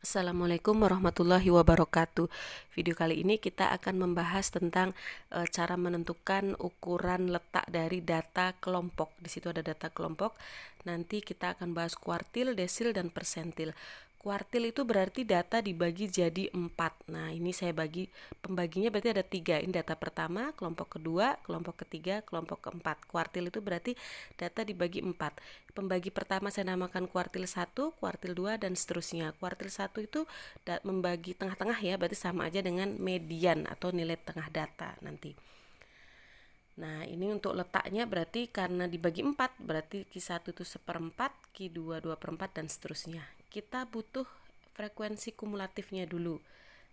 Assalamualaikum warahmatullahi wabarakatuh. Video kali ini kita akan membahas tentang cara menentukan ukuran letak dari data kelompok. Di situ ada data kelompok. Nanti kita akan bahas kuartil, desil, dan persentil. Kuartil itu berarti data dibagi jadi 4. Nah, ini saya bagi, pembaginya berarti ada 3. Ini data pertama, kelompok kedua, kelompok ketiga, kelompok keempat. Kuartil itu berarti data dibagi 4. Pembagi pertama saya namakan kuartil 1, kuartil 2, dan seterusnya. Kuartil 1 itu membagi tengah-tengah ya, berarti sama aja dengan median atau nilai tengah data nanti. Nah, ini untuk letaknya berarti karena dibagi 4, berarti Q1 itu 1/4, Q2 2/4, dan seterusnya. Kita butuh frekuensi kumulatifnya dulu.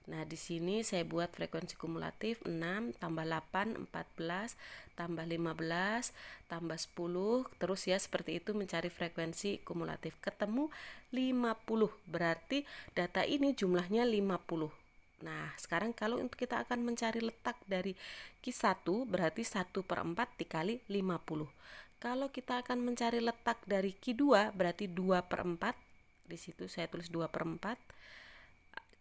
Nah, di sini saya buat frekuensi kumulatif 6 tambah 8, 14, tambah 15, tambah 10, terus ya seperti itu mencari frekuensi kumulatif. Ketemu 50, berarti data ini jumlahnya 50. Nah, sekarang kalau untuk kita akan mencari letak dari Q1, berarti 1/4 dikali 50. Kalau kita akan mencari letak dari Q2, berarti 2/4. Di situ saya tulis 2/4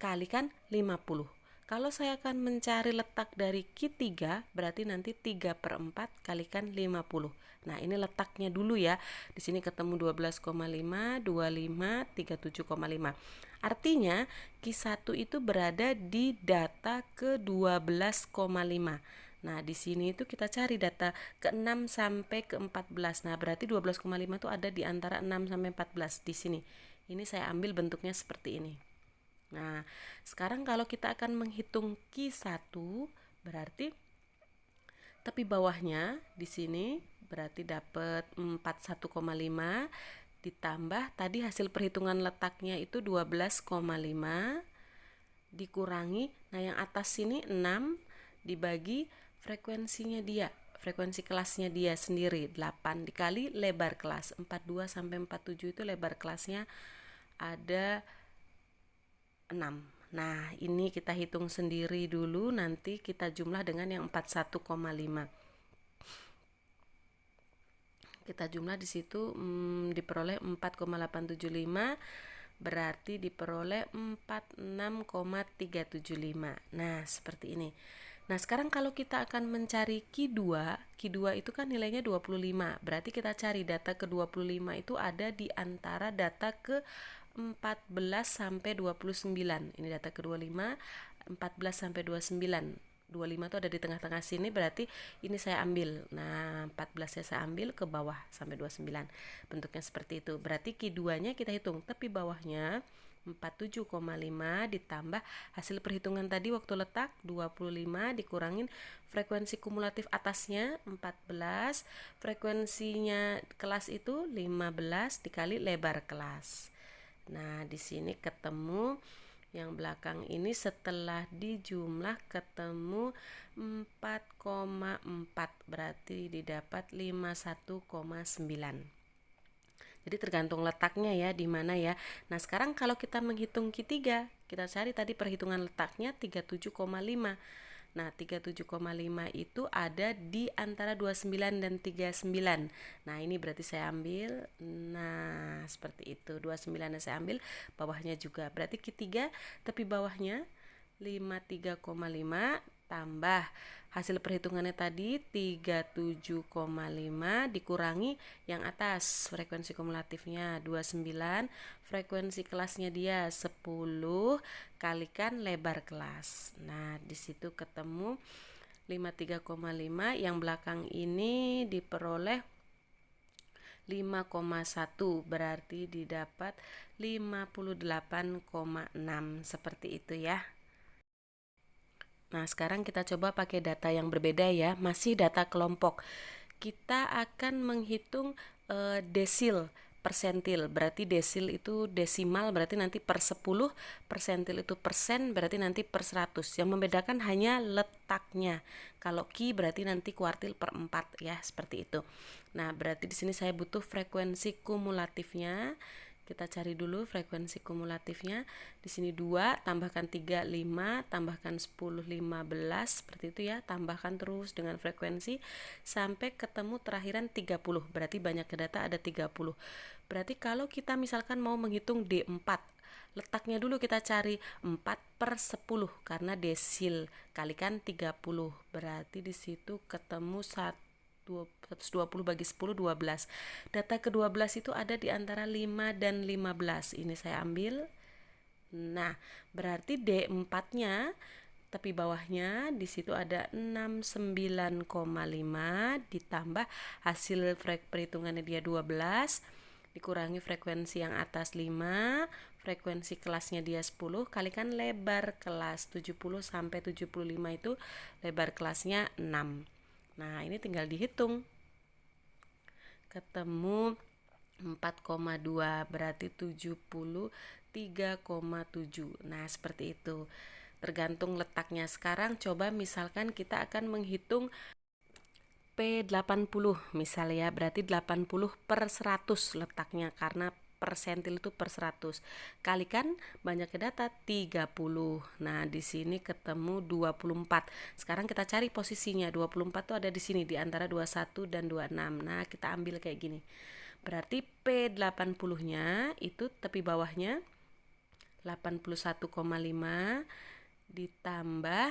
kalikan 50. Kalau saya akan mencari letak dari Q3, berarti nanti 3/4 kalikan 50. Nah, ini letaknya dulu ya. Di sini ketemu 12,5, 25, 37,5. Artinya, Q1 itu berada di data ke-12,5. Nah, di sini itu kita cari data ke-6 sampai ke-14. Nah, berarti 12,5 itu ada di antara 6 sampai 14 di sini. Ini saya ambil bentuknya seperti ini. Nah, sekarang kalau kita akan menghitung Q1, berarti tepi bawahnya di sini berarti dapat 41,5 ditambah tadi hasil perhitungan letaknya itu 12,5 dikurangi, nah yang atas sini 6 dibagi frekuensinya dia, frekuensi kelasnya dia sendiri 8 dikali lebar kelas 42 sampai 47 itu lebar kelasnya ada 6. Nah, ini kita hitung sendiri dulu, nanti kita jumlah dengan yang 41,5. Kita jumlah di situ diperoleh 4,875, berarti diperoleh 46,375. Nah, seperti ini. Nah, sekarang kalau kita akan mencari Q2 itu kan nilainya 25. Berarti kita cari data ke-25 itu ada di antara data ke-14 sampai 29. Ini data ke-25, 14 sampai 29. 25 itu ada di tengah-tengah sini, berarti ini saya ambil. Nah, 14 ya saya ambil ke bawah sampai 29. Bentuknya seperti itu. Berarti Q2-nya kita hitung tepi bawahnya 47,5 ditambah hasil perhitungan tadi waktu letak 25 dikurangin frekuensi kumulatif atasnya 14, frekuensinya kelas itu 15 dikali lebar kelas. Nah, di sini ketemu yang belakang ini setelah dijumlah ketemu 4,4, berarti didapat 51,9. Jadi tergantung letaknya ya di mana ya. Nah, sekarang kalau kita menghitung Q3, kita cari tadi perhitungan letaknya 37,5. Nah, 37,5 itu ada di antara 29 dan 39. Nah, ini berarti saya ambil. Nah, seperti itu. 29 saya ambil, bawahnya juga. Berarti Q3 tepi bawahnya 53,5 tambah hasil perhitungannya tadi 37,5 dikurangi yang atas frekuensi kumulatifnya 29, frekuensi kelasnya dia 10 kalikan lebar kelas. Nah, di situ ketemu 53,5, yang belakang ini diperoleh 5,1, berarti didapat 58,6, seperti itu ya. Nah, sekarang kita coba pakai data yang berbeda ya, masih data kelompok. Kita akan menghitung desil, persentil. Berarti desil itu desimal, berarti nanti per 10, persentil itu persen, berarti nanti per 100. Yang membedakan hanya letaknya. Kalau Q berarti nanti kuartil per 4 ya, seperti itu. Nah, berarti di sini saya butuh frekuensi kumulatifnya. Kita cari dulu frekuensi kumulatifnya. Di sini 2, tambahkan 3, 5, tambahkan 10, 15, seperti itu ya. Tambahkan terus dengan frekuensi sampai ketemu terakhiran 30. Berarti banyak data ada 30. Berarti kalau kita misalkan mau menghitung D4, letaknya dulu kita cari 4/10 karena desil kalikan 30 berarti di situ ketemu 120 bagi 10 12. Data ke-12 itu ada di antara 5 dan 15. Ini saya ambil. Nah, berarti D4-nya tepi bawahnya di situ ada 69,5 ditambah hasil perhitungannya dia 12 dikurangi frekuensi yang atas 5, frekuensi kelasnya dia 10, kalikan lebar kelas 70 sampai 75 itu lebar kelasnya 6. Nah, ini tinggal dihitung. Ketemu 4,2 berarti 73,7. Nah, seperti itu. Tergantung letaknya. Sekarang coba misalkan kita akan menghitung P80 misalnya, berarti 80/100 letaknya karena persentil itu per 100. Kalikan banyaknya data 30. Nah, di sini ketemu 24. Sekarang kita cari posisinya. 24 itu ada di sini di antara 21 dan 26. Nah, kita ambil kayak gini. Berarti P80-nya itu tepi bawahnya 81,5 ditambah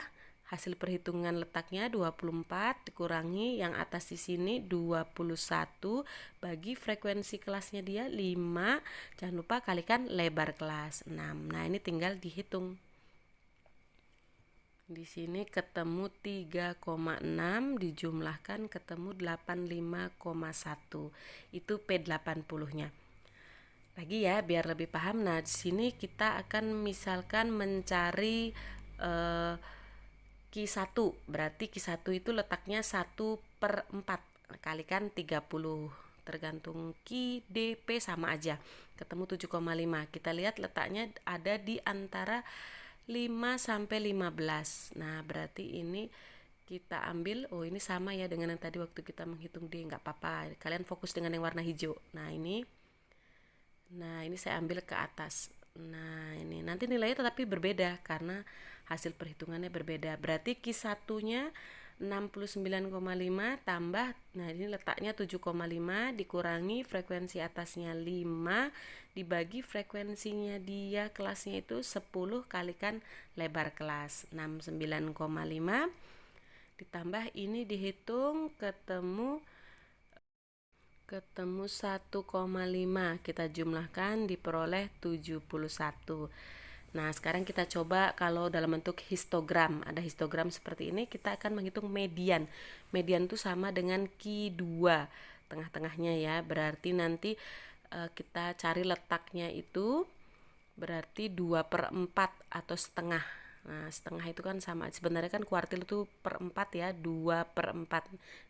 hasil perhitungan letaknya 24 dikurangi yang atas di sini 21 bagi frekuensi kelasnya dia 5. Jangan lupa kalikan lebar kelas 6. Nah, ini tinggal dihitung. Di sini ketemu 3,6 dijumlahkan ketemu 85,1. Itu P80-nya. Lagi ya biar lebih paham. Nah, di sini kita akan misalkan mencari Q1, berarti Q1 itu letaknya 1/4 kalikan 30, tergantung Q, D, P sama aja, ketemu 7,5. Kita lihat letaknya ada di antara 5 sampai 15. Nah, berarti ini kita ambil, oh ini sama ya dengan yang tadi waktu kita menghitung D, nggak apa-apa, kalian fokus dengan yang warna hijau. Nah, ini saya ambil ke atas. Nah, ini nanti nilainya tetapi berbeda karena hasil perhitungannya berbeda. Berarti Q1-nya 69,5 tambah, nah ini letaknya 7,5 dikurangi frekuensi atasnya 5 dibagi frekuensinya dia kelasnya itu 10 kalikan lebar kelas 69,5 ditambah ini dihitung ketemu 1,5 kita jumlahkan diperoleh 71. Nah, sekarang kita coba kalau dalam bentuk histogram. Ada histogram seperti ini, kita akan menghitung median. Median itu sama dengan Q2, tengah-tengahnya ya. Berarti nanti kita cari letaknya itu berarti 2/4 atau setengah. Nah, setengah itu kan sama. Sebenarnya kan kuartil itu per 4 ya, 2/4.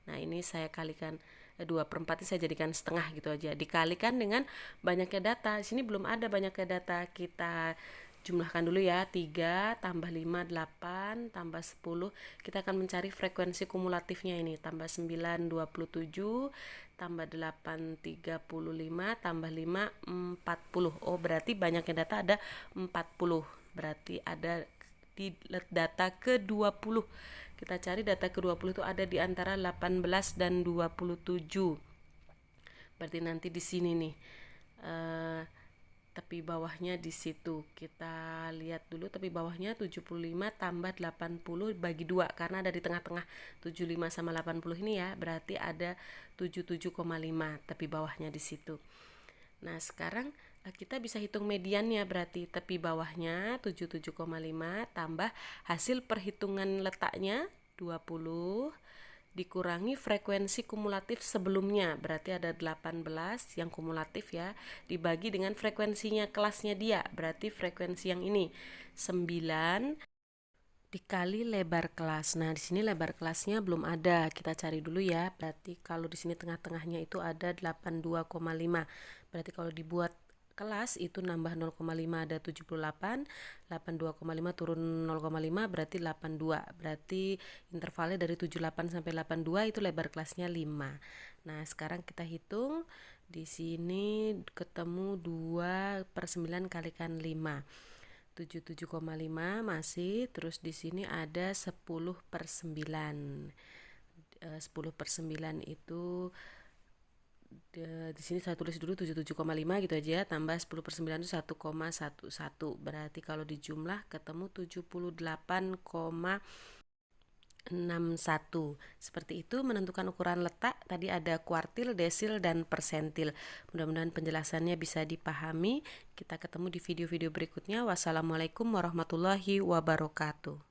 Nah, ini saya kalikan 2/4 saya jadikan setengah gitu aja. Dikalikan dengan banyaknya data. Di sini belum ada banyaknya data. Kita jumlahkan dulu ya, 3 tambah 5 8 tambah 10. Kita akan mencari frekuensi kumulatifnya ini, tambah 9 27 tambah 8 35 tambah 5 40. Oh, berarti banyaknya data ada 40. Berarti ada di data ke-20. Kita cari data ke-20 itu ada di antara 18 dan 27. Berarti nanti di sini nih. Tepi bawahnya di situ. Kita lihat dulu tepi bawahnya 75 tambah 80 bagi 2 karena ada di tengah-tengah 75 sama 80 ini ya. Berarti ada 77,5 tepi bawahnya di situ. Nah, sekarang kita bisa hitung mediannya, berarti tepi bawahnya 77,5 tambah hasil perhitungan letaknya 20 dikurangi frekuensi kumulatif sebelumnya, berarti ada 18 yang kumulatif ya, dibagi dengan frekuensinya kelasnya dia, berarti frekuensi yang ini 9 dikali lebar kelas. Nah, di sini lebar kelasnya belum ada. Kita cari dulu ya. Berarti kalau di sini tengah-tengahnya itu ada 82,5. Berarti kalau dibuat kelas itu nambah 0,5 ada 78, 82,5 turun 0,5 berarti 82. Berarti intervalnya dari 78 sampai 82 itu lebar kelasnya 5. Nah, sekarang kita hitung. Di sini ketemu 2/9 kalikan 5. 77,5 masih, terus di sini ada 10/9. 10/9 itu Di sini saya tulis dulu 77,5 gitu aja ya, tambah 10 per 9 itu 1,11, berarti kalau dijumlah ketemu 78,61. Seperti itu menentukan ukuran letak. Tadi ada kuartil, desil, dan persentil. Mudah-mudahan penjelasannya bisa dipahami. Kita ketemu di video-video berikutnya. Wassalamualaikum warahmatullahi wabarakatuh.